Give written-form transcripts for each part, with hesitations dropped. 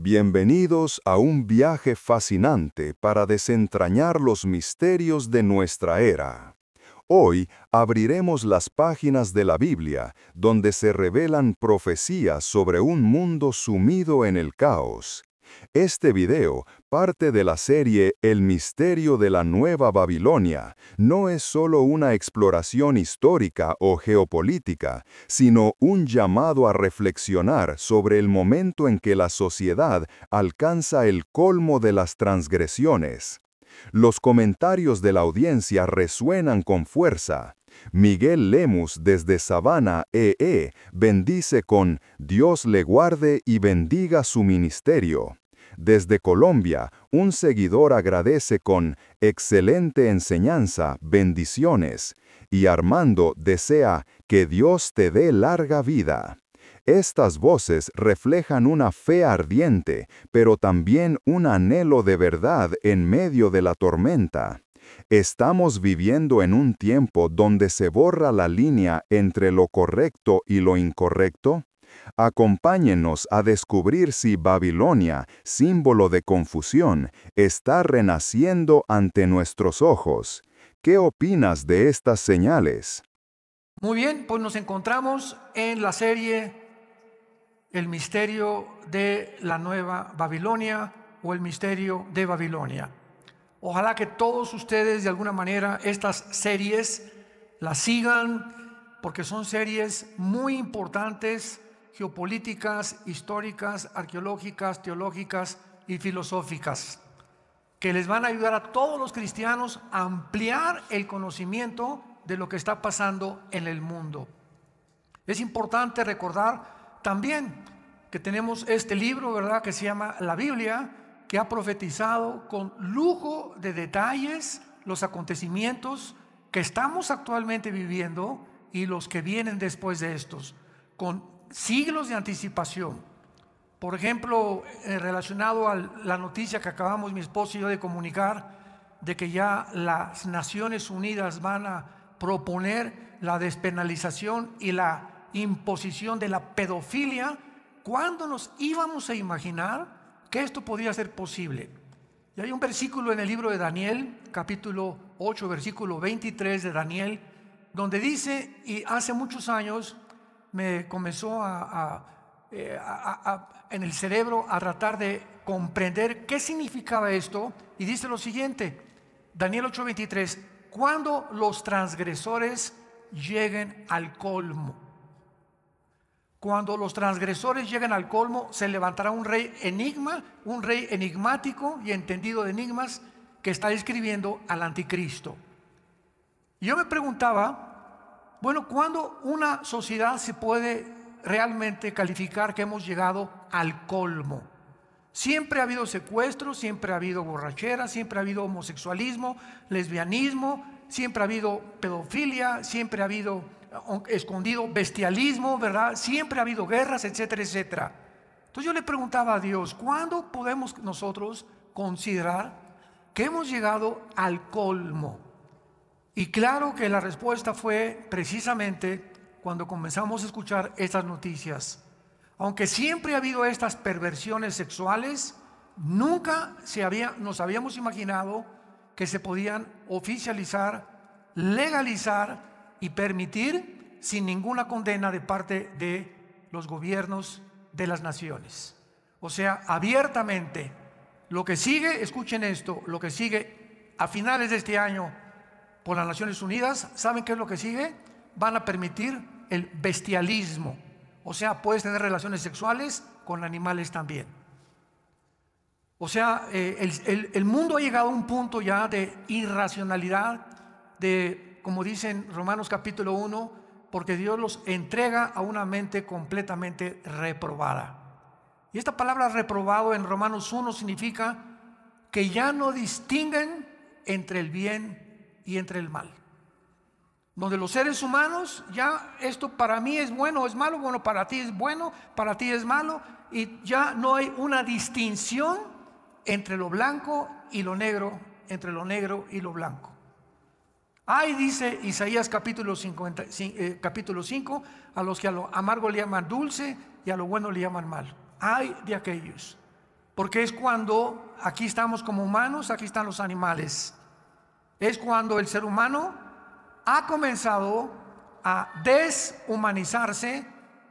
Bienvenidos a un viaje fascinante para desentrañar los misterios de nuestra era. Hoy abriremos las páginas de la Biblia, donde se revelan profecías sobre un mundo sumido en el caos. Este video, parte de la serie El misterio de la Nueva Babilonia, no es solo una exploración histórica o geopolítica, sino un llamado a reflexionar sobre el momento en que la sociedad alcanza el colmo de las transgresiones. Los comentarios de la audiencia resuenan con fuerza. Miguel Lemus desde Savannah, EE, bendice con «Dios le guarde y bendiga su ministerio». Desde Colombia, un seguidor agradece con «Excelente enseñanza, bendiciones». Y Armando desea «Que Dios te dé larga vida». Estas voces reflejan una fe ardiente, pero también un anhelo de verdad en medio de la tormenta. ¿Estamos viviendo en un tiempo donde se borra la línea entre lo correcto y lo incorrecto? Acompáñenos a descubrir si Babilonia, símbolo de confusión, está renaciendo ante nuestros ojos. ¿Qué opinas de estas señales? Muy bien, pues nos encontramos en la serie El misterio de la Nueva Babilonia o el misterio de Babilonia. Ojalá que todos ustedes de alguna manera estas series las sigan, porque son series muy importantes, geopolíticas, históricas, arqueológicas, teológicas y filosóficas, que les van a ayudar a todos los cristianos a ampliar el conocimiento de lo que está pasando en el mundo. Es importante recordar también que tenemos este libro, ¿verdad?, que se llama la Biblia, que ha profetizado con lujo de detalles los acontecimientos que estamos actualmente viviendo y los que vienen después de estos, con siglos de anticipación. Por ejemplo, relacionado a la noticia que acabamos mi esposo y yo de comunicar, de que ya las Naciones Unidas van a proponer la despenalización y la imposición de la pedofilia. ¿Cuándo nos íbamos a imaginar que esto podía ser posible? Y hay un versículo en el libro de Daniel, capítulo 8, versículo 23 de Daniel, donde dice, y hace muchos años me comenzó en el cerebro a tratar de comprender qué significaba esto, y dice lo siguiente, Daniel 8:23, cuando los transgresores lleguen al colmo. Cuando los transgresores lleguen al colmo, se levantará un rey enigmático y entendido de enigmas, que está escribiendo al anticristo. Y yo me preguntaba, bueno, ¿cuándo una sociedad se puede realmente calificar que hemos llegado al colmo? Siempre ha habido secuestros, siempre ha habido borrachera, siempre ha habido homosexualismo, lesbianismo, siempre ha habido pedofilia, siempre ha habido escondido bestialismo, ¿verdad? Siempre ha habido guerras, etcétera, etcétera. Entonces yo le preguntaba a Dios, ¿cuándo podemos nosotros considerar que hemos llegado al colmo? Y claro que la respuesta fue precisamente cuando comenzamos a escuchar estas noticias. Aunque siempre ha habido estas perversiones sexuales, nunca nos habíamos imaginado que se podían oficializar, legalizar y permitir sin ninguna condena de parte de los gobiernos de las naciones. O sea, abiertamente. Lo que sigue, escuchen esto, lo que sigue a finales de este año por las Naciones Unidas, ¿saben qué es lo que sigue? Van a permitir el bestialismo. O sea, puedes tener relaciones sexuales con animales también. O sea, el mundo ha llegado a un punto ya de irracionalidad, de, como dicen Romanos capítulo 1, porque Dios los entrega a una mente completamente reprobada. Y esta palabra reprobado en Romanos 1 significa que ya no distinguen entre el bien y entre el mal. Donde los seres humanos, ya esto para mí es bueno o es malo, bueno, para ti es bueno, para ti es malo, y ya no hay una distinción entre lo blanco y lo negro, entre lo negro y lo blanco. Ay, dice Isaías capítulo 5, a los que a lo amargo le llaman dulce y a lo bueno le llaman mal. Ay de aquellos. porque es cuando aquí estamos como humanos, aquí están los animales. Es cuando el ser humano ha comenzado a deshumanizarse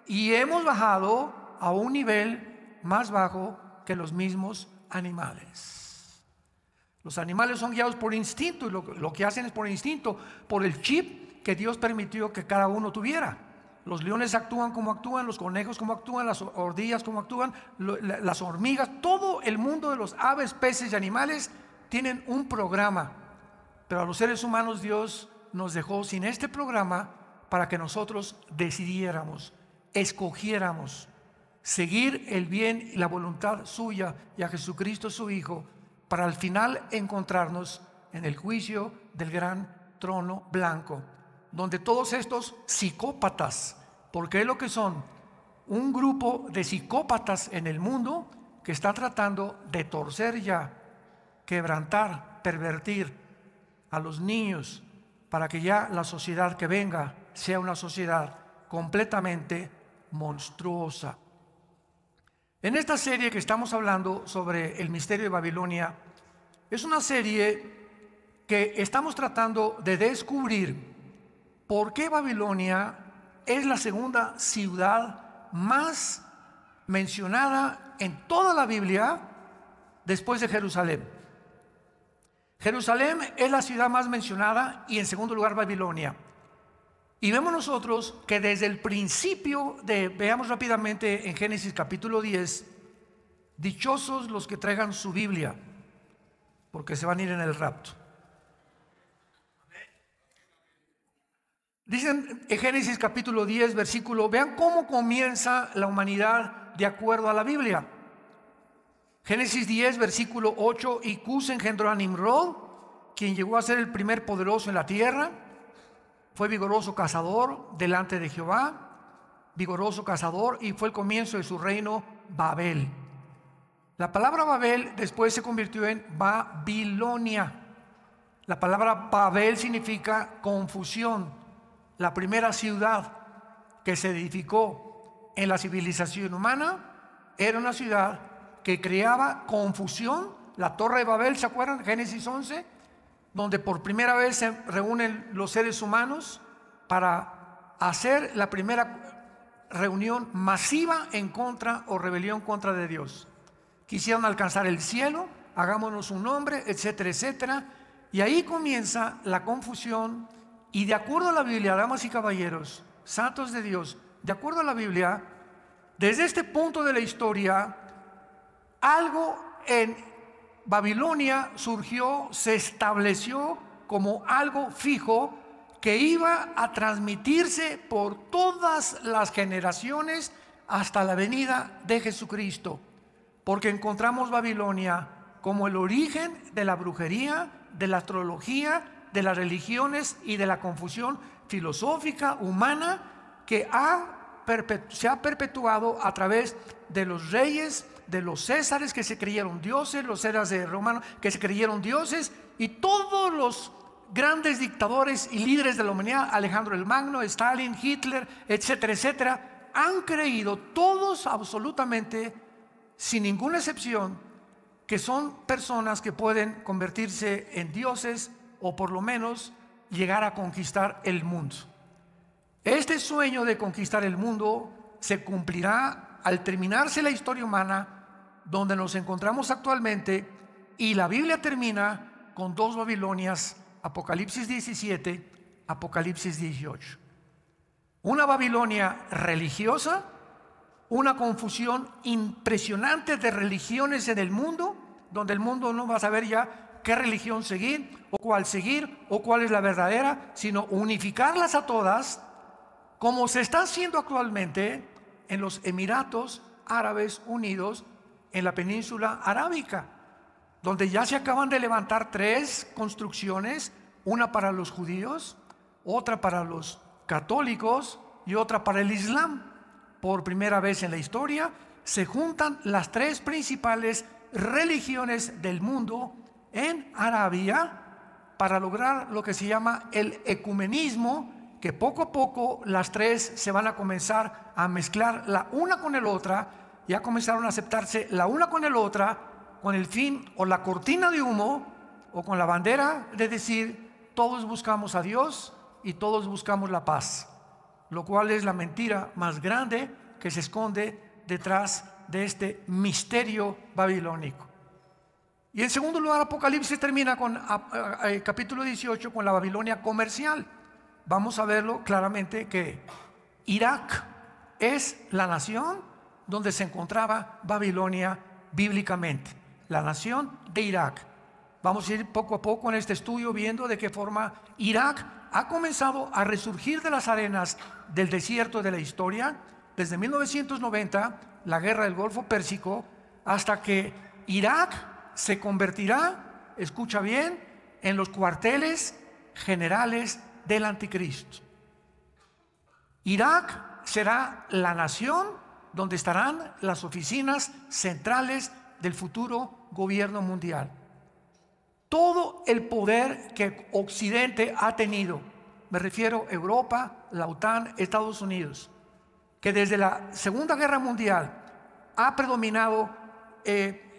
y hemos bajado a un nivel más bajo que los mismos animales. Los animales son guiados por instinto, y lo que hacen es por instinto, por el chip que Dios permitió que cada uno tuviera. Los leones actúan como actúan, los conejos como actúan, las ardillas como actúan, las hormigas, todo el mundo de los aves, peces y animales tienen un programa. Pero a los seres humanos Dios nos dejó sin este programa para que nosotros decidiéramos, escogiéramos seguir el bien y la voluntad suya y a Jesucristo su Hijo, para al final encontrarnos en el juicio del gran trono blanco, donde todos estos psicópatas, porque es lo que son, un grupo de psicópatas en el mundo que está tratando de torcer ya, quebrantar, pervertir a los niños, para que ya la sociedad que venga sea una sociedad completamente monstruosa. En esta serie que estamos hablando sobre el misterio de Babilonia, es una serie que estamos tratando de descubrir por qué Babilonia es la segunda ciudad más mencionada en toda la Biblia después de Jerusalén. Jerusalén es la ciudad más mencionada y en segundo lugar Babilonia. Y vemos nosotros que desde el principio veamos rápidamente en Génesis capítulo 10, dichosos los que traigan su Biblia, porque se van a ir en el rapto. Dicen en Génesis capítulo 10, versículo, vean cómo comienza la humanidad de acuerdo a la Biblia. Génesis 10, versículo 8, y Cus engendró a Nimrod, quien llegó a ser el primer poderoso en la tierra. Fue vigoroso cazador delante de Jehová, vigoroso cazador, y fue el comienzo de su reino Babel. La palabra Babel después se convirtió en Babilonia. La palabra Babel significa confusión. La primera ciudad que se edificó en la civilización humana era una ciudad que creaba confusión. La Torre de Babel, ¿se acuerdan? Génesis 11, donde por primera vez se reúnen los seres humanos para hacer la primera reunión masiva en contra o rebelión contra de Dios. Quisieron alcanzar el cielo, hagámonos un nombre, etcétera, etcétera. Y ahí comienza la confusión. Y de acuerdo a la Biblia, damas y caballeros, santos de Dios, de acuerdo a la Biblia, desde este punto de la historia, algo en Babilonia surgió, se estableció como algo fijo que iba a transmitirse por todas las generaciones hasta la venida de Jesucristo, porque encontramos Babilonia como el origen de la brujería, de la astrología, de las religiones y de la confusión filosófica humana que se ha perpetuado a través de los reyes, de los césares que se creyeron dioses, los césares romanos que se creyeron dioses, y todos los grandes dictadores y líderes de la humanidad, Alejandro el Magno, Stalin, Hitler, etcétera, etcétera, han creído todos absolutamente, sin ninguna excepción, que son personas que pueden convertirse en dioses o por lo menos llegar a conquistar el mundo. Este sueño de conquistar el mundo se cumplirá al terminarse la historia humana donde nos encontramos actualmente, y la Biblia termina con dos Babilonias, Apocalipsis 17, Apocalipsis 18. Una Babilonia religiosa, una confusión impresionante de religiones en el mundo, donde el mundo no va a saber ya qué religión seguir o cuál es la verdadera, sino unificarlas a todas, como se está haciendo actualmente en los Emiratos Árabes Unidos, en la península arábica, donde ya se acaban de levantar 3 construcciones, una para los judíos, otra para los católicos y otra para el Islam. Por primera vez en la historia se juntan las 3 principales religiones del mundo en Arabia para lograr lo que se llama el ecumenismo, que poco a poco las 3 se van a comenzar a mezclar la una con la otra, ya comenzaron a aceptarse la una con la otra, con el fin o la cortina de humo o con la bandera de decir todos buscamos a Dios y todos buscamos la paz, lo cual es la mentira más grande que se esconde detrás de este misterio babilónico. Y en segundo lugar, Apocalipsis termina con capítulo 18 con la Babilonia comercial. Vamos a verlo claramente que Irak es la nación donde se encontraba Babilonia bíblicamente, la nación de Irak. Vamos a ir poco a poco en este estudio viendo de qué forma Irak ha comenzado a resurgir de las arenas del desierto de la historia desde 1990, la guerra del Golfo Pérsico, hasta que Irak se convertirá, escucha bien, en los cuarteles generales del anticristo. Irak será la nación donde estarán las oficinas centrales del futuro gobierno mundial. Todo el poder que Occidente ha tenido, me refiero a Europa, la OTAN, Estados Unidos, que desde la Segunda Guerra Mundial ha predominado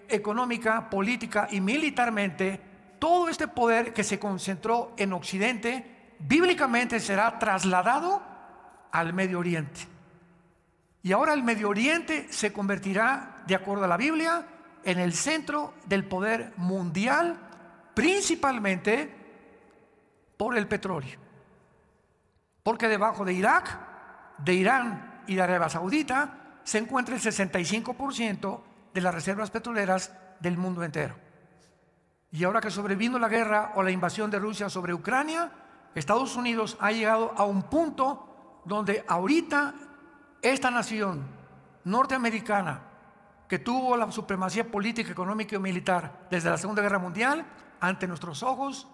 económica, política y militarmente, todo este poder que se concentró en Occidente, bíblicamente será trasladado al Medio Oriente. Y ahora el Medio Oriente se convertirá, de acuerdo a la Biblia, en el centro del poder mundial, principalmente por el petróleo. Porque debajo de Irak, de Irán y de Arabia Saudita se encuentra el 65% de las reservas petroleras del mundo entero. Y ahora que sobrevino la guerra o la invasión de Rusia sobre Ucrania, Estados Unidos ha llegado a un punto donde ahorita esta nación norteamericana, que tuvo la supremacía política, económica y militar desde la Segunda Guerra Mundial, ante nuestros ojos,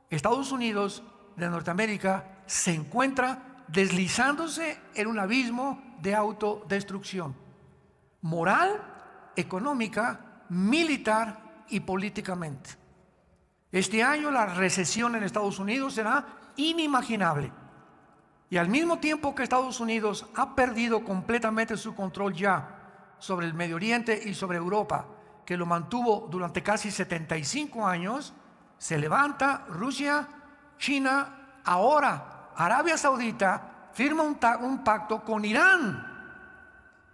Estados Unidos de Norteamérica se encuentra deslizándose en un abismo de autodestrucción moral, económica, militar y políticamente. Este año la recesión en Estados Unidos será inimaginable. Y al mismo tiempo que Estados Unidos ha perdido completamente su control ya sobre el Medio Oriente y sobre Europa, que lo mantuvo durante casi 75 años, se levanta Rusia, China, ahora Arabia Saudita firma un pacto con Irán.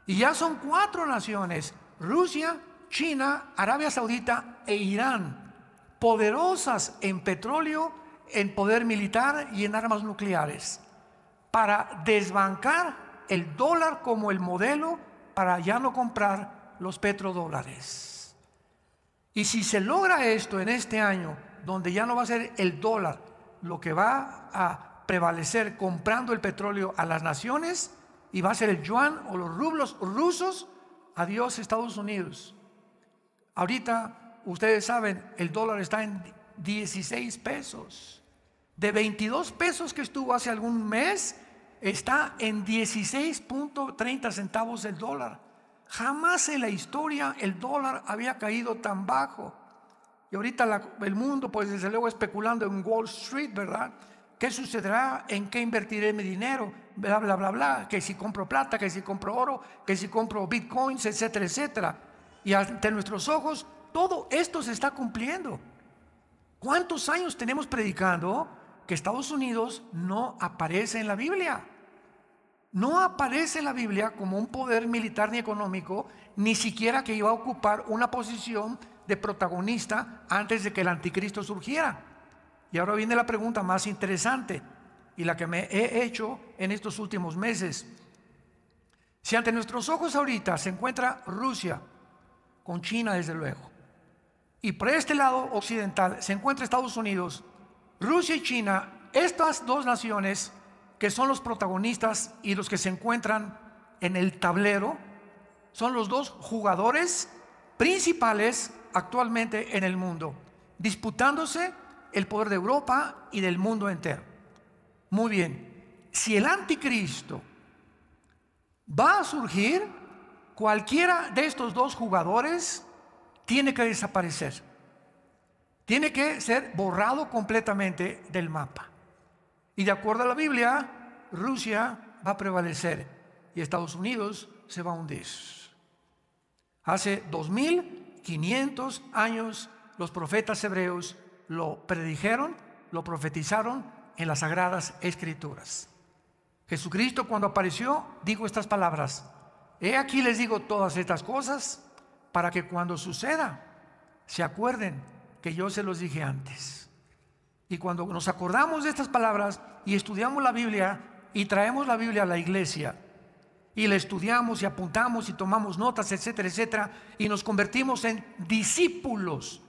Y ya son 4 naciones, Rusia, China, Arabia Saudita e Irán, poderosas en petróleo, en poder militar y en armas nucleares, para desbancar el dólar como el modelo para ya no comprar los petrodólares. Y si se logra esto en este año, donde ya no va a ser el dólar lo que va a prevalecer comprando el petróleo a las naciones, y va a ser el yuan o los rublos rusos, adiós Estados Unidos. Ahorita, ustedes saben, el dólar está en 16 pesos. De 22 pesos que estuvo hace algún mes, está en 16.30 centavos el dólar. Jamás en la historia el dólar había caído tan bajo. Y ahorita el mundo, pues desde luego especulando en Wall Street, ¿verdad? ¿Qué sucederá? ¿En qué invertiré mi dinero? Bla, bla, bla, bla. Que si compro plata, que si compro oro, que si compro bitcoins, etcétera, etcétera. Y ante nuestros ojos, todo esto se está cumpliendo. ¿Cuántos años tenemos predicando que Estados Unidos no aparece en la Biblia? No aparece en la Biblia como un poder militar ni económico, ni siquiera que iba a ocupar una posición de protagonista antes de que el anticristo surgiera. Y ahora viene la pregunta más interesante y la que me he hecho en estos últimos meses. Si ante nuestros ojos ahorita se encuentra Rusia, con China desde luego, y por este lado occidental se encuentra Estados Unidos, Rusia y China, estas dos naciones que son los protagonistas y los que se encuentran en el tablero, son los dos jugadores principales actualmente en el mundo, disputándose el poder de Europa y del mundo entero. Muy bien, si el anticristo va a surgir, cualquiera de estos dos jugadores tiene que desaparecer, tiene que ser borrado completamente del mapa. Y de acuerdo a la Biblia, Rusia va a prevalecer y Estados Unidos se va a hundir. Hace 2500 años los profetas hebreos lo predijeron, lo profetizaron en las Sagradas Escrituras. Jesucristo, cuando apareció, dijo estas palabras: he aquí les digo todas estas cosas para que cuando suceda se acuerden que yo se los dije antes. Y cuando nos acordamos de estas palabras y estudiamos la Biblia y traemos la Biblia a la iglesia y la estudiamos y apuntamos y tomamos notas, etcétera, etcétera, y nos convertimos en discípulos,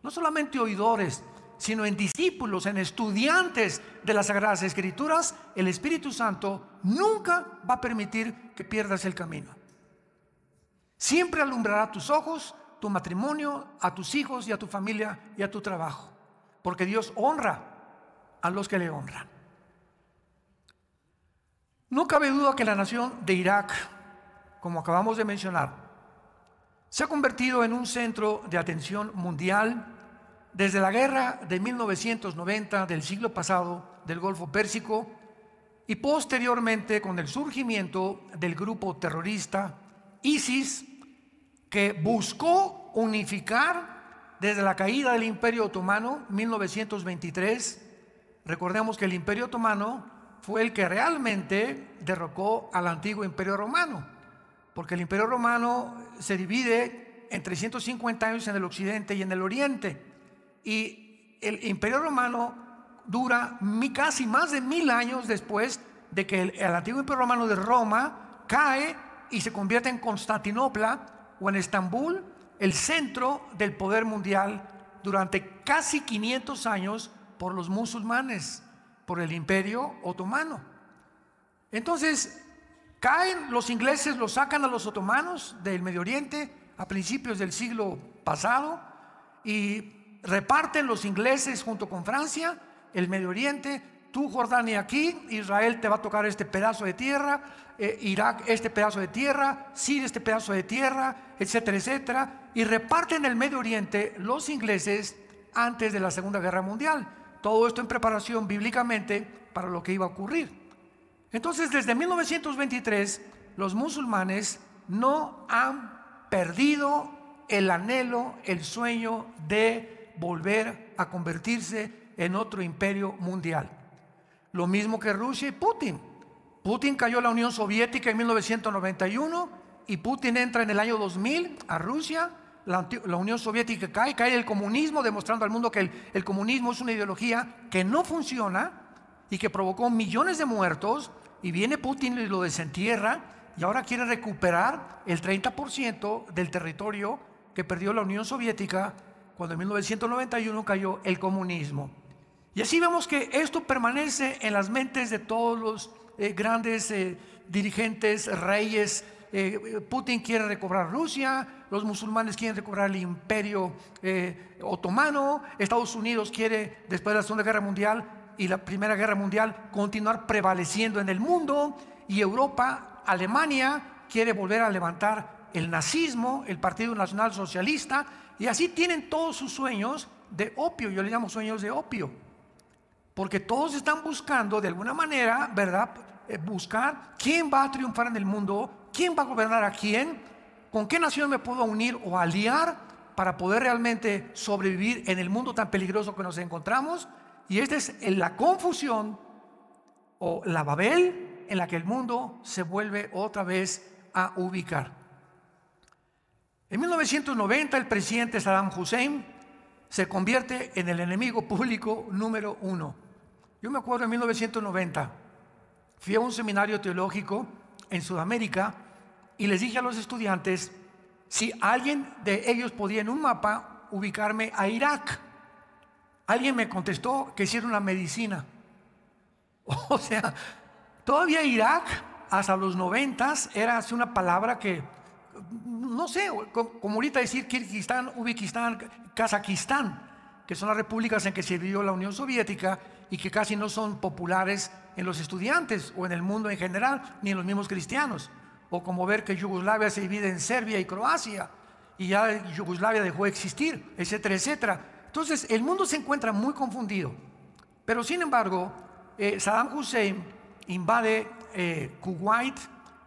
no solamente oidores, sino en discípulos, en estudiantes de las Sagradas Escrituras, el Espíritu Santo nunca va a permitir que pierdas el camino. Siempre alumbrará tus ojos, tu matrimonio, a tus hijos y a tu familia y a tu trabajo, porque Dios honra a los que le honran. No cabe duda que la nación de Irak, como acabamos de mencionar, se ha convertido en un centro de atención mundial desde la guerra de 1990 del siglo pasado del Golfo Pérsico y posteriormente con el surgimiento del grupo terrorista ISIS, que buscó unificar desde la caída del Imperio Otomano 1923. Recordemos que el Imperio Otomano fue el que realmente derrocó al antiguo Imperio Romano, porque el Imperio Romano se divide en 350 años en el occidente y en el oriente, y el Imperio Romano dura casi más de 1000 años después de que el antiguo Imperio Romano de Roma cae y se convierte en Constantinopla o en Estambul, el centro del poder mundial durante casi 500 años por los musulmanes, por el Imperio Otomano. Entonces caen los ingleses, los sacan a los otomanos del Medio Oriente a principios del siglo pasado y reparten los ingleses junto con Francia el Medio Oriente. Tú, Jordania, aquí, Israel te va a tocar este pedazo de tierra, Irak este pedazo de tierra, Siria este pedazo de tierra, etcétera, etcétera, y reparten el Medio Oriente los ingleses antes de la Segunda Guerra Mundial. Todo esto en preparación bíblicamente para lo que iba a ocurrir. Entonces, desde 1923, los musulmanes no han perdido el anhelo, el sueño de volver a convertirse en otro imperio mundial. Lo mismo que Rusia y Putin. Putin cayó a la Unión Soviética en 1991 y Putin entra en el año 2000 a Rusia. La Unión Soviética cae el comunismo, demostrando al mundo que el comunismo es una ideología que no funciona y que provocó millones de muertos, y viene Putin y lo desentierra y ahora quiere recuperar el 30% del territorio que perdió la Unión Soviética cuando en 1991 cayó el comunismo. Y así vemos que esto permanece en las mentes de todos los grandes dirigentes, reyes. Putin quiere recobrar Rusia, los musulmanes quieren recobrar el Imperio Otomano, Estados Unidos quiere, después de la Segunda Guerra Mundial y la Primera Guerra Mundial, continuar prevaleciendo en el mundo, y Europa, Alemania, quiere volver a levantar el nazismo, el Partido Nacional Socialista, y así tienen todos sus sueños de opio. Yo les llamo sueños de opio, porque todos están buscando de alguna manera, ¿verdad?, buscar quién va a triunfar en el mundo, quién va a gobernar a quién, con qué nación me puedo unir o aliar para poder realmente sobrevivir en el mundo tan peligroso que nos encontramos. Y esta es la confusión o la Babel en la que el mundo se vuelve otra vez a ubicar. En 1990 el presidente Saddam Hussein se convierte en el enemigo público número 1. Yo me acuerdo en 1990, fui a un seminario teológico en Sudamérica y les dije a los estudiantes si alguien de ellos podía en un mapa ubicarme a Irak. Alguien me contestó que hiciera una medicina. O sea, todavía Irak hasta los 90s era así una palabra que, no sé, como ahorita decir Kirguistán, Uzbekistán, Kazajistán, que son las repúblicas en que se dividió la Unión Soviética y que casi no son populares en los estudiantes o en el mundo en general, ni en los mismos cristianos. O como ver que Yugoslavia se divide en Serbia y Croacia y ya Yugoslavia dejó de existir, etcétera, etcétera. Entonces el mundo se encuentra muy confundido. Pero sin embargo, Saddam Hussein invade Kuwait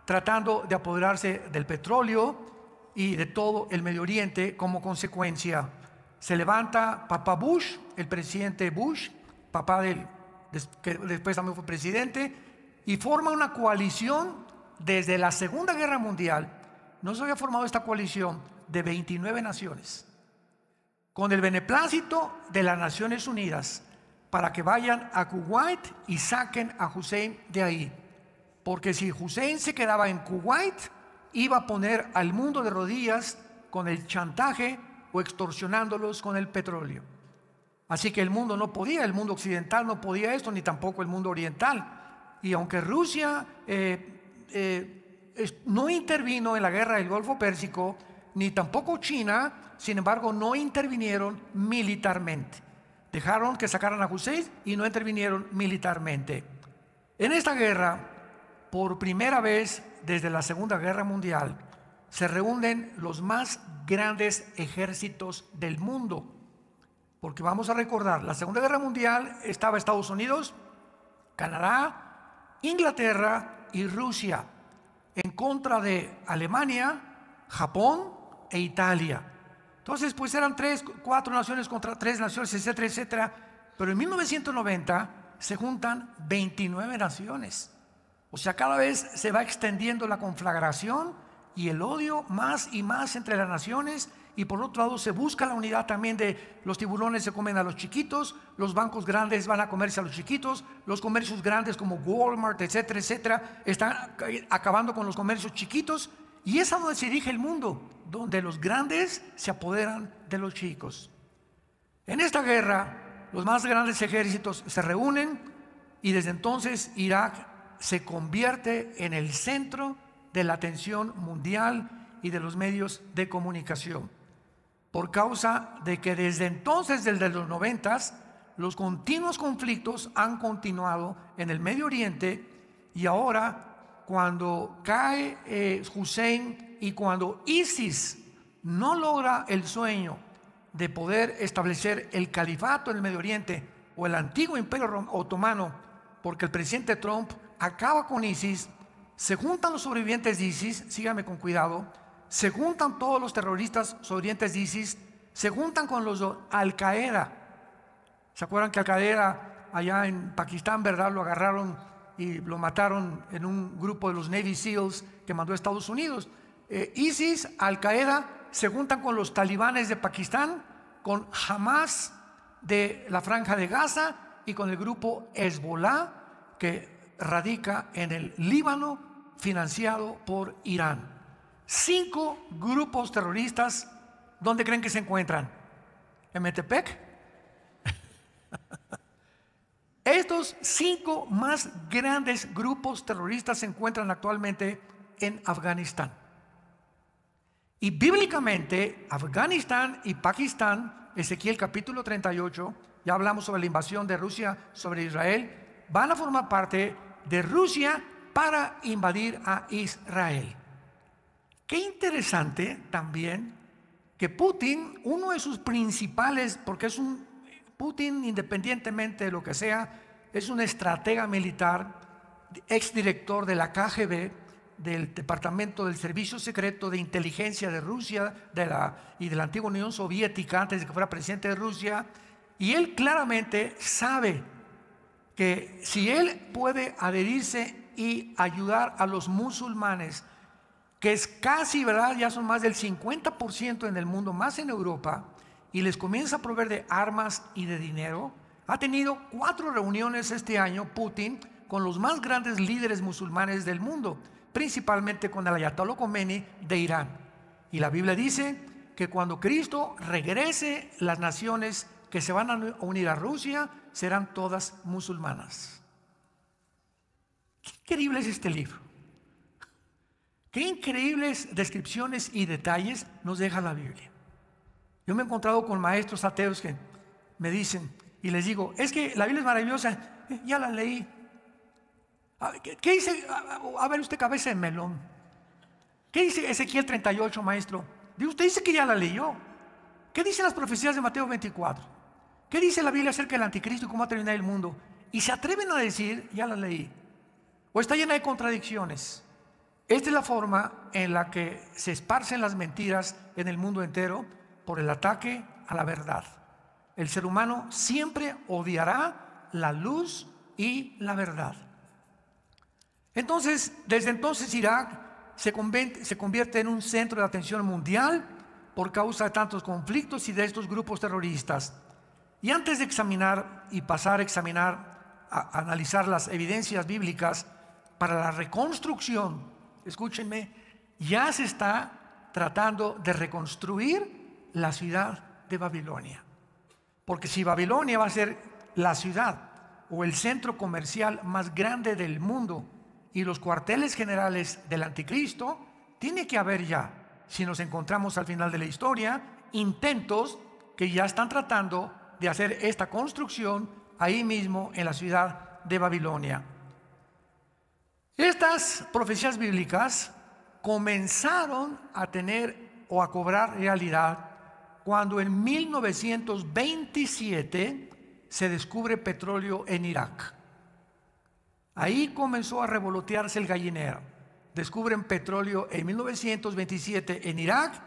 tratando de apoderarse del petróleo, y de todo el Medio Oriente como consecuencia. Se levanta Papá Bush, el presidente Bush, papá que después también fue presidente, y forma una coalición desde la Segunda Guerra Mundial. No se había formado esta coalición de 29 naciones, con el beneplácito de las Naciones Unidas, para que vayan a Kuwait y saquen a Hussein de ahí. Porque si Hussein se quedaba en Kuwait, iba a poner al mundo de rodillas con el chantaje o extorsionándolos con el petróleo. Así que el mundo no podía, el mundo occidental no podía esto, ni tampoco el mundo oriental. Y aunque Rusia no intervino en la guerra del Golfo Pérsico, ni tampoco China, sin embargo, no intervinieron militarmente. Dejaron que sacaran a Hussein y no intervinieron militarmente. En esta guerra, por primera vez desde la Segunda Guerra Mundial, se reúnen los más grandes ejércitos del mundo. Porque vamos a recordar, la Segunda Guerra Mundial estaba Estados Unidos, Canadá, Inglaterra y Rusia, en contra de Alemania, Japón e Italia. Entonces, pues eran 3, 4 naciones contra 3 naciones, etcétera, etcétera. Pero en 1990 se juntan 29 naciones. O sea, cada vez se va extendiendo la conflagración y el odio más y más entre las naciones. Y por otro lado se busca la unidad también de los tiburones se comen a los chiquitos, los bancos grandes van a comerse a los chiquitos, los comercios grandes como Walmart, etcétera, etcétera, están acabando con los comercios chiquitos. Y es a donde se dirige el mundo, donde los grandes se apoderan de los chicos. En esta guerra, los más grandes ejércitos se reúnen y desde entonces Irak se convierte en el centro de la atención mundial y de los medios de comunicación. Por causa de que desde entonces, desde los 90s, los continuos conflictos han continuado en el Medio Oriente y ahora cuando cae Hussein y cuando ISIS no logra el sueño de poder establecer el califato en el Medio Oriente o el antiguo imperio otomano, porque el presidente Trump acaba con ISIS, se juntan los sobrevivientes de ISIS, síganme con cuidado, se juntan todos los terroristas sobrevivientes de ISIS, se juntan con los de Al-Qaeda. ¿Se acuerdan que Al-Qaeda allá en Pakistán, verdad, lo agarraron y lo mataron en un grupo de los Navy SEALs que mandó a Estados Unidos? ISIS, Al-Qaeda se juntan con los talibanes de Pakistán, con Hamas de la Franja de Gaza y con el grupo Hezbollah que radica en el Líbano, financiado por Irán. 5 grupos terroristas, ¿dónde creen que se encuentran? ¿En Metepec? Estos 5 más grandes grupos terroristas se encuentran actualmente en Afganistán. Y bíblicamente, Afganistán y Pakistán, Ezequiel capítulo 38, ya hablamos sobre la invasión de Rusia sobre Israel, van a formar parte de Rusia para invadir a Israel. Qué interesante también que Putin, uno de sus principales, porque Putin, independientemente de lo que sea, es un estratega militar, exdirector de la KGB, del Departamento del Servicio Secreto de Inteligencia de Rusia y de la antigua Unión Soviética, antes de que fuera presidente de Rusia, y él claramente sabe que si él puede adherirse y ayudar a los musulmanes, que es casi, ¿verdad? Ya son más del 50% en el mundo, más en Europa, y les comienza a proveer de armas y de dinero. Ha tenido 4 reuniones este año, Putin, con los más grandes líderes musulmanes del mundo, principalmente con el Ayatollah Khomeini de Irán. Y la Biblia dice que cuando Cristo regrese, las naciones que se van a unir a Rusia serán todas musulmanas. Qué increíble es este libro. Qué increíbles descripciones y detalles nos deja la Biblia. Yo me he encontrado con maestros ateos que me dicen, y les digo, es que la Biblia es maravillosa, ya la leí. ¿Qué dice? A ver usted, cabeza de melón. ¿Qué dice Ezequiel 38, maestro? Usted dice que ya la leyó. ¿Qué dicen las profecías de Mateo 24? ¿Qué dice la Biblia acerca del anticristo y cómo va a terminar el mundo? Y se atreven a decir, ya la leí. O está llena de contradicciones. Esta es la forma en la que se esparcen las mentiras en el mundo entero por el ataque a la verdad. El ser humano siempre odiará la luz y la verdad. Entonces, desde entonces Irak se convierte en un centro de atención mundial por causa de tantos conflictos y de estos grupos terroristas. Y antes de examinar y pasar a analizar las evidencias bíblicas para la reconstrucción, escúchenme, ya se está tratando de reconstruir la ciudad de Babilonia. Porque si Babilonia va a ser la ciudad o el centro comercial más grande del mundo y los cuarteles generales del anticristo, tiene que haber ya, si nos encontramos al final de la historia, intentos que ya están tratando de hacer esta construcción ahí mismo en la ciudad de Babilonia. Estas profecías bíblicas comenzaron a tener o a cobrar realidad cuando en 1927 se descubre petróleo en Irak. Ahí comenzó a revolotearse el gallinero. Descubren petróleo en 1927 en Irak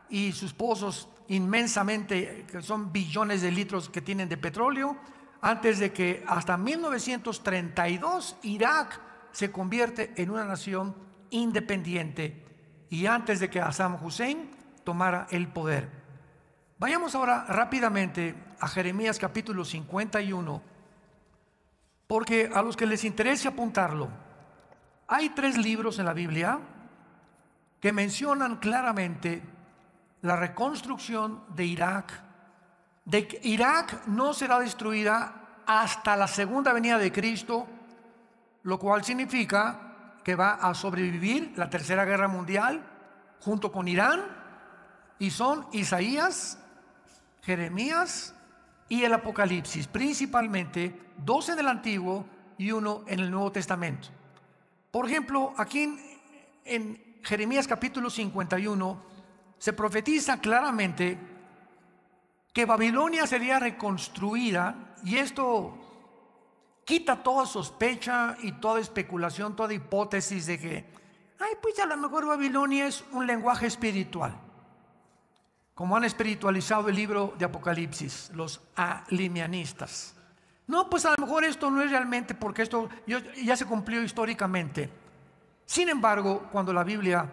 y sus pozos inmensamente, que son billones de litros que tienen de petróleo, antes de que hasta 1932 Irak se convierte en una nación independiente y antes de que Saddam Hussein tomara el poder. Vayamos ahora rápidamente a Jeremías capítulo 51, porque a los que les interese apuntarlo, hay 3 libros en la Biblia que mencionan claramente la reconstrucción de Irak. De que Irak no será destruida hasta la segunda venida de Cristo, lo cual significa que va a sobrevivir la tercera guerra mundial junto con Irán, y son Isaías, Jeremías y el Apocalipsis, principalmente 2 en el Antiguo y 1 en el Nuevo Testamento. Por ejemplo, aquí en Jeremías capítulo 51 se profetiza claramente que Babilonia sería reconstruida, y esto quita toda sospecha y toda especulación, toda hipótesis de que, pues a lo mejor Babilonia es un lenguaje espiritual, como han espiritualizado el libro de Apocalipsis los alimianistas. No, pues a lo mejor esto no es realmente, porque esto ya se cumplió históricamente. Sin embargo, cuando la Biblia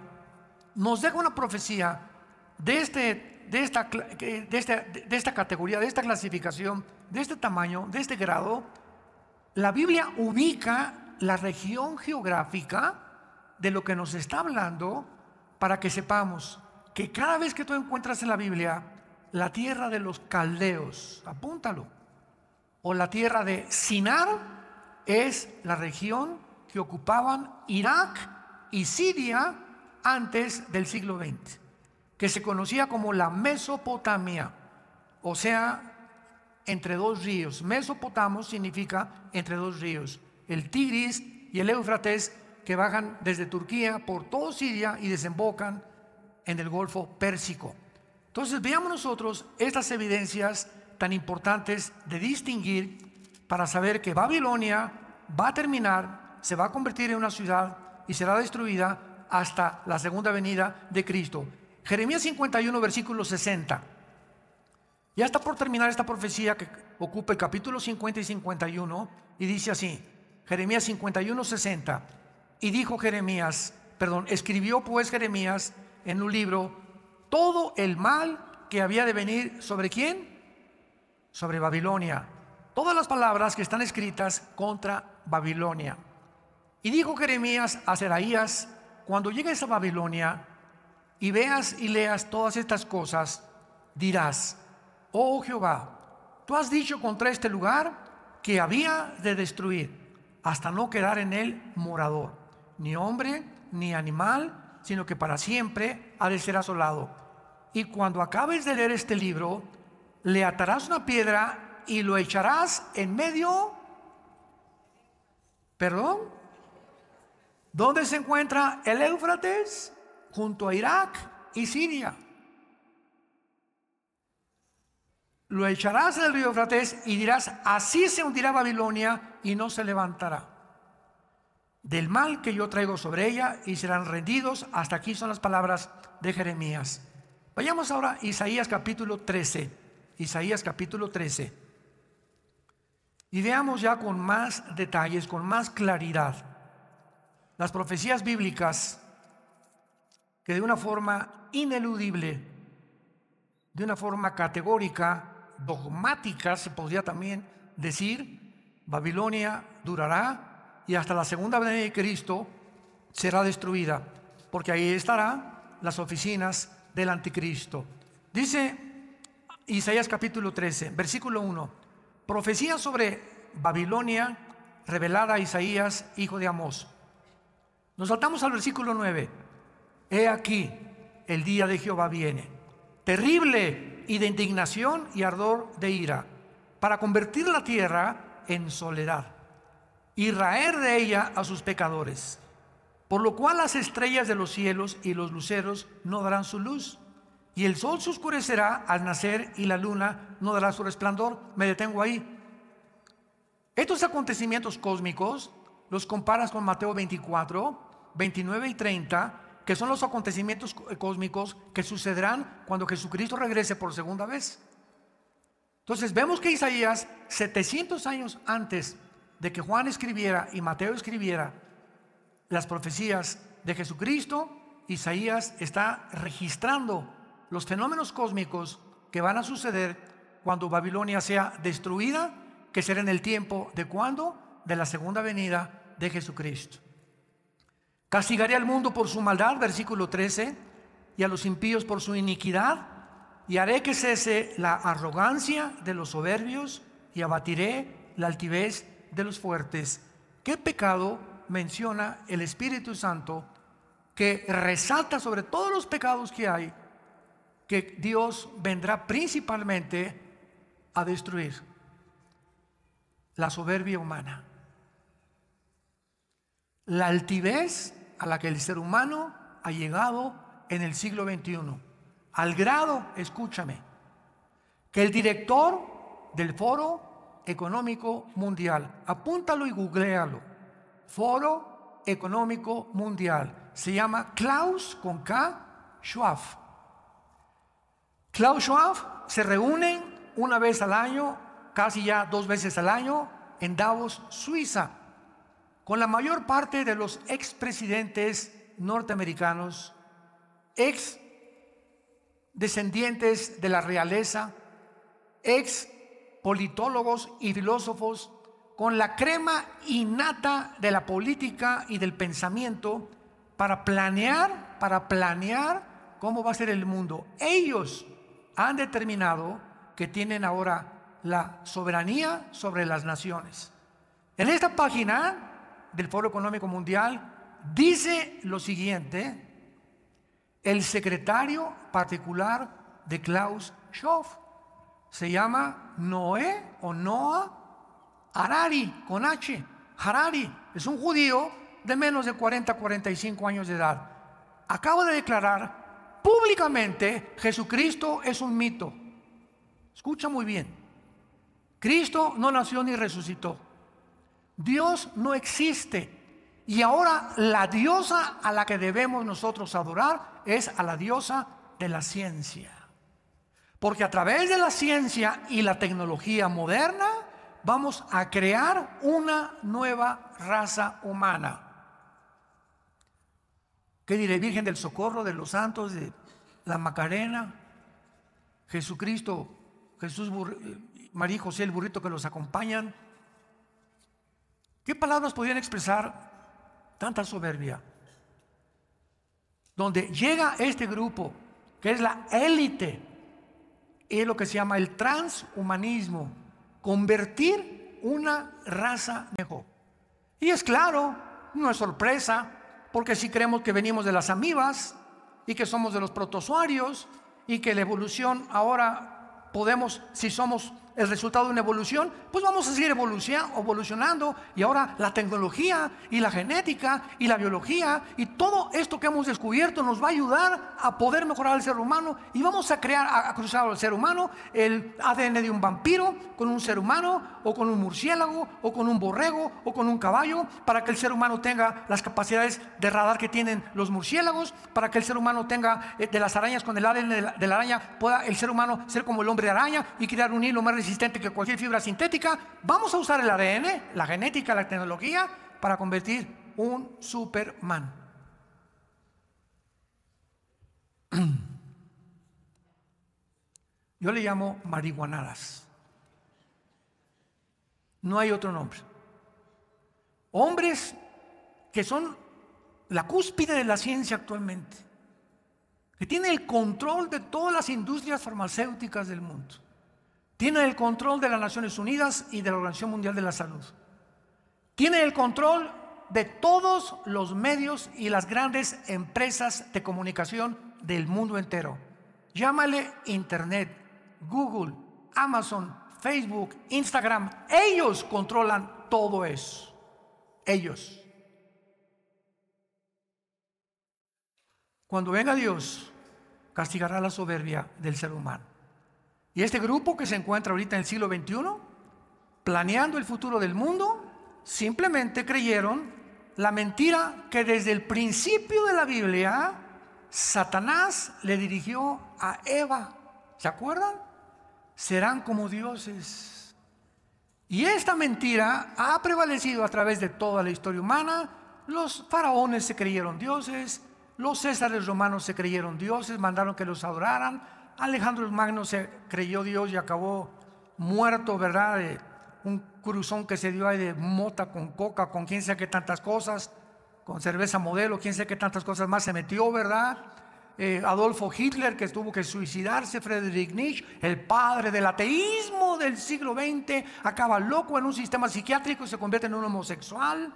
nos deja una profecía de esta categoría, de esta clasificación, de este tamaño, de este grado, la Biblia ubica la región geográfica de lo que nos está hablando para que sepamos que cada vez que tú encuentras en la Biblia la tierra de los caldeos, apúntalo, o la tierra de Sinar, es la región que ocupaban Irak y Siria antes del siglo XX, que se conocía como la Mesopotamia, o sea, entre 2 ríos. Mesopotamo significa entre 2 ríos, el Tigris y el Éufrates, que bajan desde Turquía por todo Siria y desembocan en el Golfo Pérsico. Entonces veamos nosotros estas evidencias tan importantes de distinguir para saber que Babilonia va a terminar, se va a convertir en una ciudad y será destruida hasta la segunda venida de Cristo. Jeremías 51 versículo 60. Ya está por terminar esta profecía que ocupa el capítulo 50 y 51, y dice así, Jeremías 51, 60. Y dijo escribió pues Jeremías en un libro todo el mal que había de venir sobre ¿quién? Sobre Babilonia. Todas las palabras que están escritas contra Babilonia. Y dijo Jeremías a Seraías, cuando llegues a Babilonia y veas y leas todas estas cosas, dirás, oh Jehová, tú has dicho contra este lugar que había de destruir, hasta no quedar en él morador, ni hombre, ni animal, sino que para siempre ha de ser asolado. Y cuando acabes de leer este libro, le atarás una piedra y lo echarás en medio. ¿Perdón? ¿Dónde se encuentra el Éufrates? Junto a Irak y Siria. Lo echarás en el río Éufrates y dirás, así se hundirá Babilonia y no se levantará. del mal que yo traigo sobre ella y serán rendidos. Hasta aquí son las palabras de Jeremías. Vayamos ahora a Isaías capítulo 13. Isaías capítulo 13. Y veamos ya con más detalles, con más claridad, las profecías bíblicas que de una forma ineludible, de una forma categórica, dogmática, se podría también decir, Babilonia durará y hasta la segunda venida de Cristo será destruida, porque ahí estarán las oficinas del anticristo. Dice Isaías capítulo 13, versículo 1, profecía sobre Babilonia revelada a Isaías, hijo de Amós. Nos saltamos al versículo 9. He aquí, el día de Jehová viene, terrible y de indignación y ardor de ira, para convertir la tierra en soledad y raer de ella a sus pecadores. Por lo cual las estrellas de los cielos y los luceros no darán su luz, y el sol se oscurecerá al nacer y la luna no dará su resplandor. Me detengo ahí. Estos acontecimientos cósmicos los comparas con Mateo 24, 29 y 30, que son los acontecimientos cósmicos que sucederán cuando Jesucristo regrese por segunda vez. Entonces vemos que Isaías, 700 años antes de que Juan escribiera y Mateo escribiera las profecías de Jesucristo, Isaías está registrando los fenómenos cósmicos que van a suceder cuando Babilonia sea destruida, que será en el tiempo de ¿cuándo? De la segunda venida de Jesucristo. Castigaré al mundo por su maldad, versículo 13, y a los impíos por su iniquidad, y haré que cese la arrogancia de los soberbios, y abatiré la altivez de los fuertes. ¿Qué pecado menciona el Espíritu Santo que resalta sobre todos los pecados que hay, que Dios vendrá principalmente a destruir? La soberbia humana, la altivez a la que el ser humano ha llegado en el siglo XXI, al grado, escúchame, que el director del Foro Económico Mundial, apúntalo y googléalo, Foro Económico Mundial, se llama Klaus con K Schwab. Klaus Schwab se reúnen una vez al año, casi ya 2 veces al año, en Davos, Suiza, con la mayor parte de los expresidentes norteamericanos, ex descendientes de la realeza, ex politólogos y filósofos, con la crema innata de la política y del pensamiento para planear cómo va a ser el mundo. Ellos han determinado que tienen ahora la soberanía sobre las naciones. En esta página del Foro Económico Mundial dice lo siguiente: el secretario particular de Klaus Schwab se llama Noah Harari, con H. Harari es un judío de menos de 45 años de edad. Acaba de declarar públicamente: Jesucristo es un mito. Escucha muy bien. Cristo no nació ni resucitó. Dios no existe. Y ahora la diosa a la que debemos nosotros adorar es a la diosa de la ciencia. Porque a través de la ciencia y la tecnología moderna vamos a crear una nueva raza humana. ¿Qué diré? Virgen del Socorro, de los santos, de la Macarena, Jesucristo, Jesús, María y José, el burrito que los acompañan. ¿Qué palabras podrían expresar tanta soberbia? Donde llega este grupo, que es la élite, es lo que se llama el transhumanismo, convertir una raza mejor. Y es claro, no es sorpresa, porque si creemos que venimos de las amibas y que somos de los protozoarios y que la evolución ahora podemos, si somos el resultado de una evolución, pues vamos a seguir evolucionando. Y ahora la tecnología y la genética y la biología y todo esto que hemos descubierto nos va a ayudar a poder mejorar al ser humano. Y vamos a crear, a cruzar al ser humano, el ADN de un vampiro con un ser humano, o con un murciélago, o con un borrego, o con un caballo, para que el ser humano tenga las capacidades de radar que tienen los murciélagos, para que el ser humano tenga de las arañas, con el ADN de la araña pueda el ser humano ser como el hombre araña y crear un hilo más resistente que cualquier fibra sintética. Vamos a usar el ADN, la genética, la tecnología para convertir un Superman. Yo le llamo marihuanadas. No hay otro nombre. Hombres que son la cúspide de la ciencia actualmente, que tienen el control de todas las industrias farmacéuticas del mundo, tienen el control de las Naciones Unidas y de la Organización Mundial de la Salud, tienen el control de todos los medios y las grandes empresas de comunicación del mundo entero. Llámale Internet, Google, Amazon, Facebook, Instagram. Ellos controlan todo eso. Ellos. Cuando venga Dios, castigará la soberbia del ser humano. Y este grupo que se encuentra ahorita en el siglo XXI, planeando el futuro del mundo, simplemente creyeron la mentira que desde el principio de la Biblia Satanás le dirigió a Eva. ¿Se acuerdan? Serán como dioses. Y esta mentira ha prevalecido a través de toda la historia humana. Los faraones se creyeron dioses, los césares romanos se creyeron dioses, mandaron que los adoraran. Alejandro el Magno se creyó Dios y acabó muerto, ¿verdad? De un cruzón que se dio ahí de mota con coca, con quién sabe qué tantas cosas, con cerveza Modelo, quién sabe qué tantas cosas más se metió, ¿verdad? Adolfo Hitler, que tuvo que suicidarse. Friedrich Nietzsche, el padre del ateísmo del siglo XX, acaba loco en un sistema psiquiátrico y se convierte en un homosexual.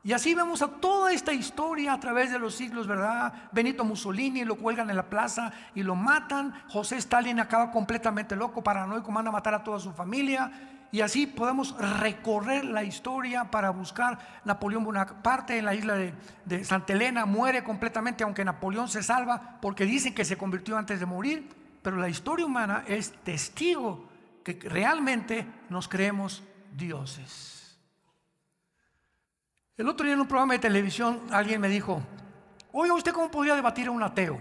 Y así vemos a toda esta historia a través de los siglos, ¿verdad? Benito Mussolini lo cuelgan en la plaza y lo matan. José Stalin acaba completamente loco, paranoico, manda a matar a toda su familia. Y así podemos recorrer la historia para buscar Napoleón Bonaparte en la isla de Santa Elena. Muere completamente, aunque Napoleón se salva porque dicen que se convirtió antes de morir. Pero la historia humana es testigo que realmente nos creemos dioses. El otro día en un programa de televisión alguien me dijo: oiga, ¿usted cómo podría debatir a un ateo?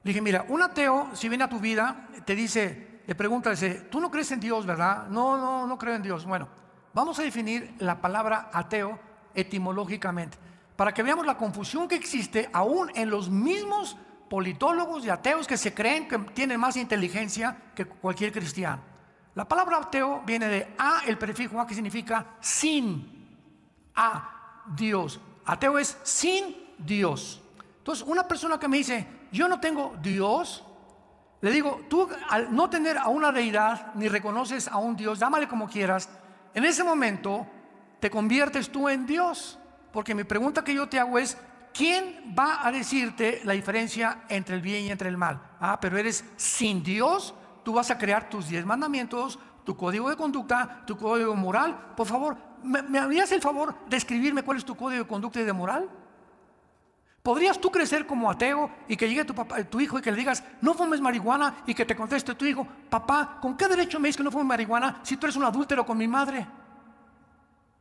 Le dije: mira, un ateo, si viene a tu vida, te dice, le pregunta, dice: tú no crees en Dios, ¿verdad? No creo en Dios. Bueno, vamos a definir la palabra ateo etimológicamente, para que veamos la confusión que existe aún en los mismos politólogos y ateos que se creen que tienen más inteligencia que cualquier cristiano. La palabra ateo viene de a, el prefijo a, que significa sin, a Dios. Ateo es sin Dios. Entonces, una persona que me dice: yo no tengo Dios, le digo: tú, al no tener a una deidad ni reconoces a un Dios, llámale como quieras, en ese momento te conviertes tú en Dios. Porque mi pregunta que yo te hago es: ¿quién va a decirte la diferencia entre el bien y entre el mal? Pero eres sin Dios. Tú vas a crear tus 10 mandamientos, tu código de conducta, tu código moral. Por favor, ¿me harías el favor de escribirme cuál es tu código de conducta y de moral? ¿Podrías tú crecer como ateo y que llegue tu hijo y que le digas: no fumes marihuana, y que te conteste tu hijo: papá, ¿con qué derecho me dices que no fumes marihuana si tú eres un adúltero con mi madre?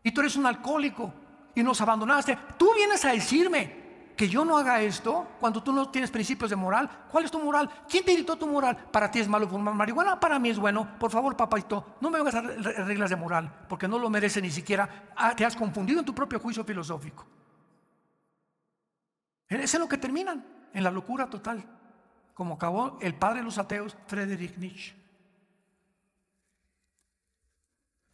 Y tú eres un alcohólico y nos abandonaste. Tú vienes a decirme que yo no haga esto cuando tú no tienes principios de moral. ¿Cuál es tu moral? ¿Quién te dictó tu moral? ¿Para ti es malo fumar marihuana? Para mí es bueno. Por favor, papito, no me vengas a dar reglas de moral, porque no lo merece ni siquiera. Te has confundido en tu propio juicio filosófico. Es en lo que terminan, en la locura total, como acabó el padre de los ateos, Friedrich Nietzsche.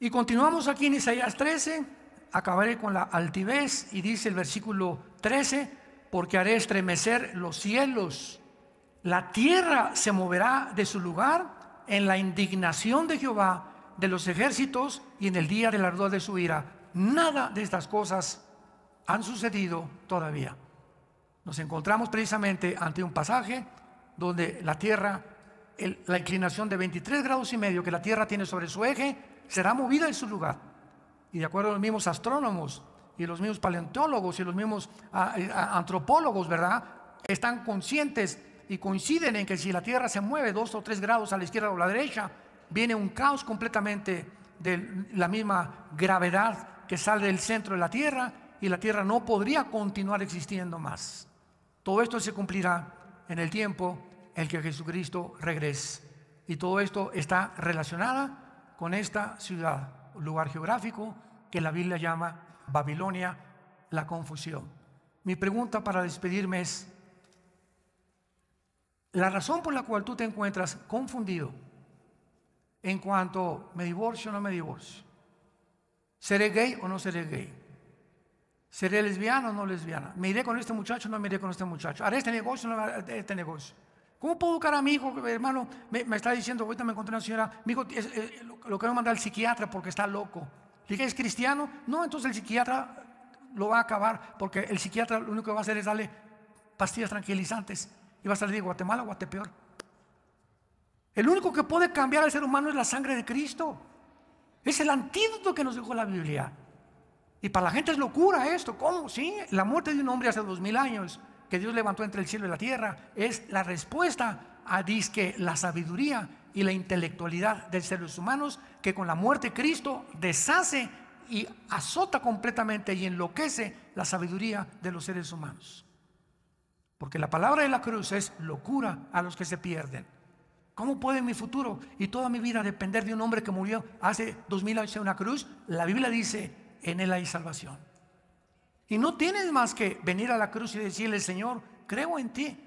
Y continuamos aquí en Isaías 13. Acabaré con la altivez, y dice el versículo 13: porque haré estremecer los cielos, la tierra se moverá de su lugar en la indignación de Jehová de los ejércitos y en el día del ardor de su ira. Nada de estas cosas han sucedido todavía. Nos encontramos precisamente ante un pasaje donde la tierra la inclinación de 23 grados y medio que la Tierra tiene sobre su eje será movida en su lugar. Y de acuerdo a los mismos astrónomos y los mismos paleontólogos y los mismos antropólogos, ¿verdad?, están conscientes y coinciden en que si la Tierra se mueve 2 o 3 grados a la izquierda o a la derecha, viene un caos completamente de la misma gravedad que sale del centro de la Tierra, y la Tierra no podría continuar existiendo más. Todo esto se cumplirá en el tiempo en que Jesucristo regrese. Y todo esto está relacionado con esta ciudad, un lugar geográfico que la Biblia llama Babilonia, la confusión. Mi pregunta para despedirme es: la razón por la cual tú te encuentras confundido en cuanto ¿me divorcio o no me divorcio? ¿Seré gay o no seré gay? ¿Seré lesbiana o no lesbiana? ¿Me iré con este muchacho o no me iré con este muchacho? ¿Haré este negocio o no haré este negocio? ¿Cómo puedo educar a mi hijo? Hermano, me está diciendo, ahorita me encontré una señora, mi hijo lo quiero mandar al psiquiatra porque está loco. Le dije, ¿es cristiano? No, entonces el psiquiatra lo va a acabar, porque el psiquiatra lo único que va a hacer es darle pastillas tranquilizantes y va a salir de Guatemala o Guatepeor. El único que puede cambiar al ser humano es la sangre de Cristo. Es el antídoto que nos dejó la Biblia. Y para la gente es locura esto. ¿Cómo? Sí, la muerte de un hombre hace 2000 años que Dios levantó entre el cielo y la tierra es la respuesta a disque la sabiduría y la intelectualidad de seres humanos, que con la muerte de Cristo deshace y azota completamente y enloquece la sabiduría de los seres humanos. Porque la palabra de la cruz es locura a los que se pierden. ¿Cómo puede mi futuro y toda mi vida depender de un hombre que murió hace 2000 años en una cruz? La Biblia dice: en Él hay salvación. Y no tienes más que venir a la cruz y decirle: Señor, creo en ti.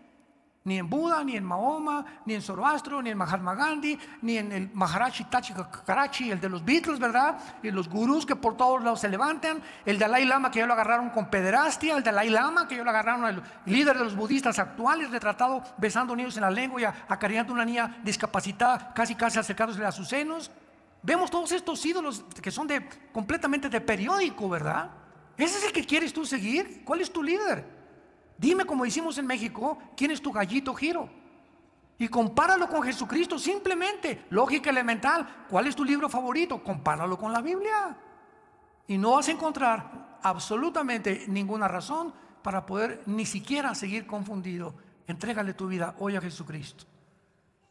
Ni en Buda, ni en Mahoma, ni en Zoroastro, ni en Mahatma Gandhi, ni en el Maharaji Tachi Karachi, el de los Beatles, ¿verdad? Y los gurús que por todos lados se levantan. El Dalai Lama, que ya lo agarraron con pederastia. El Dalai Lama, que ya lo agarraron al líder de los budistas actuales, retratado besando niños en la lengua y acariciando a una niña discapacitada, casi acercándose a sus senos. Vemos todos estos ídolos que son completamente de periódico, ¿verdad? ¿Ese es el que quieres tú seguir? ¿Cuál es tu líder? Dime, como hicimos en México, ¿quién es tu gallito Giro? Y compáralo con Jesucristo, simplemente, lógica elemental. ¿Cuál es tu libro favorito? Compáralo con la Biblia. Y no vas a encontrar absolutamente ninguna razón para poder ni siquiera seguir confundido. Entrégale tu vida hoy a Jesucristo.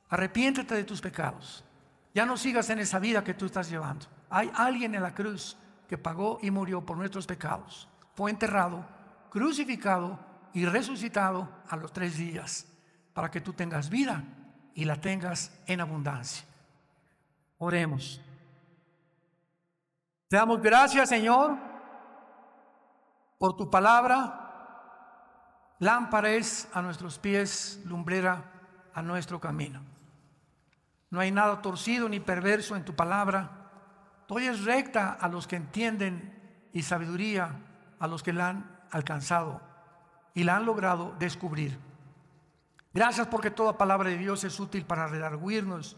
Arrepiéntete de tus pecados. Ya no sigas en esa vida que tú estás llevando. Hay alguien en la cruz que pagó y murió por nuestros pecados. Fue enterrado, crucificado y resucitado a los 3 días, para que tú tengas vida y la tengas en abundancia. Oremos. Te damos gracias, Señor, por tu palabra. Lámpara es a nuestros pies, lumbrera a nuestro camino. No hay nada torcido ni perverso en tu palabra. Todo es recta a los que entienden y sabiduría a los que la han alcanzado y la han logrado descubrir. Gracias porque toda palabra de Dios es útil para redarguirnos,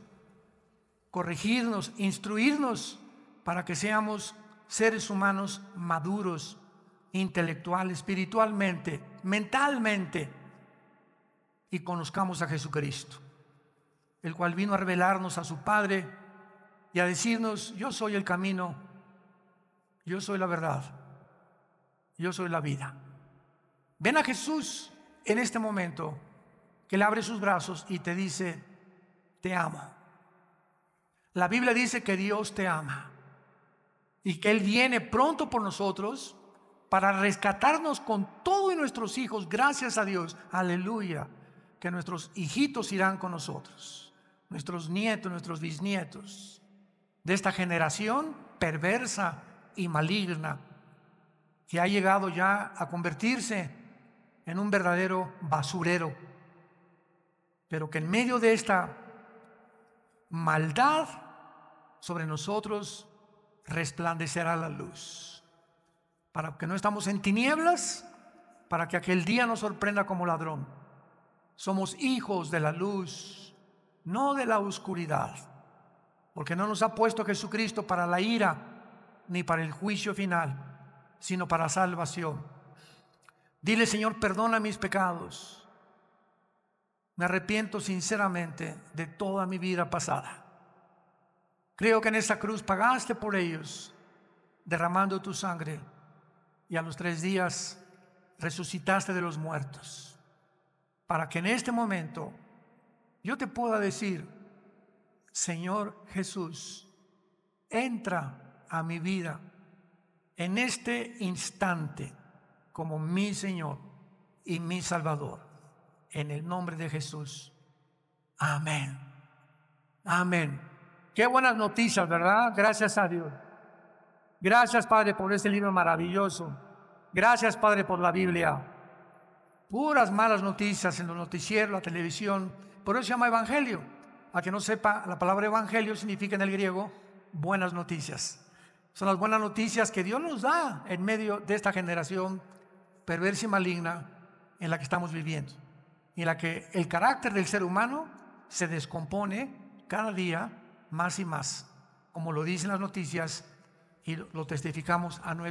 corregirnos, instruirnos, para que seamos seres humanos maduros, intelectual, espiritualmente, mentalmente, y conozcamos a Jesucristo, el cual vino a revelarnos a su Padre y a decirnos: yo soy el camino, yo soy la verdad, yo soy la vida. Ven a Jesús en este momento, que le abre sus brazos y te dice: te amo. La Biblia dice que Dios te ama y que Él viene pronto por nosotros para rescatarnos con todos nuestros hijos. Gracias a Dios, aleluya, que nuestros hijitos irán con nosotros, nuestros nietos, nuestros bisnietos, de esta generación perversa y maligna que ha llegado ya a convertirse en un verdadero basurero, pero que en medio de esta maldad sobre nosotros resplandecerá la luz, para que no estamos en tinieblas, para que aquel día nos sorprenda como ladrón. Somos hijos de la luz, no de la oscuridad, porque no nos ha puesto Jesucristo para la ira ni para el juicio final, sino para salvación. Dile: Señor, perdona mis pecados. Me arrepiento sinceramente de toda mi vida pasada. Creo que en esa cruz pagaste por ellos, derramando tu sangre, y a los 3 días resucitaste de los muertos, para que en este momento yo te pueda decir: Señor Jesús, entra a mi vida en este instante como mi Señor y mi Salvador. En el nombre de Jesús. Amén. Amén. Qué buenas noticias, ¿verdad? Gracias a Dios. Gracias, Padre, por este libro maravilloso. Gracias, Padre, por la Biblia. Puras malas noticias en los noticieros, la televisión. Por eso se llama evangelio. A que no sepa, la palabra evangelio significa en el griego buenas noticias. Son las buenas noticias que Dios nos da en medio de esta generación perversa y maligna en la que estamos viviendo, y en la que el carácter del ser humano se descompone cada día más y más, como lo dicen las noticias y lo testificamos a nuestro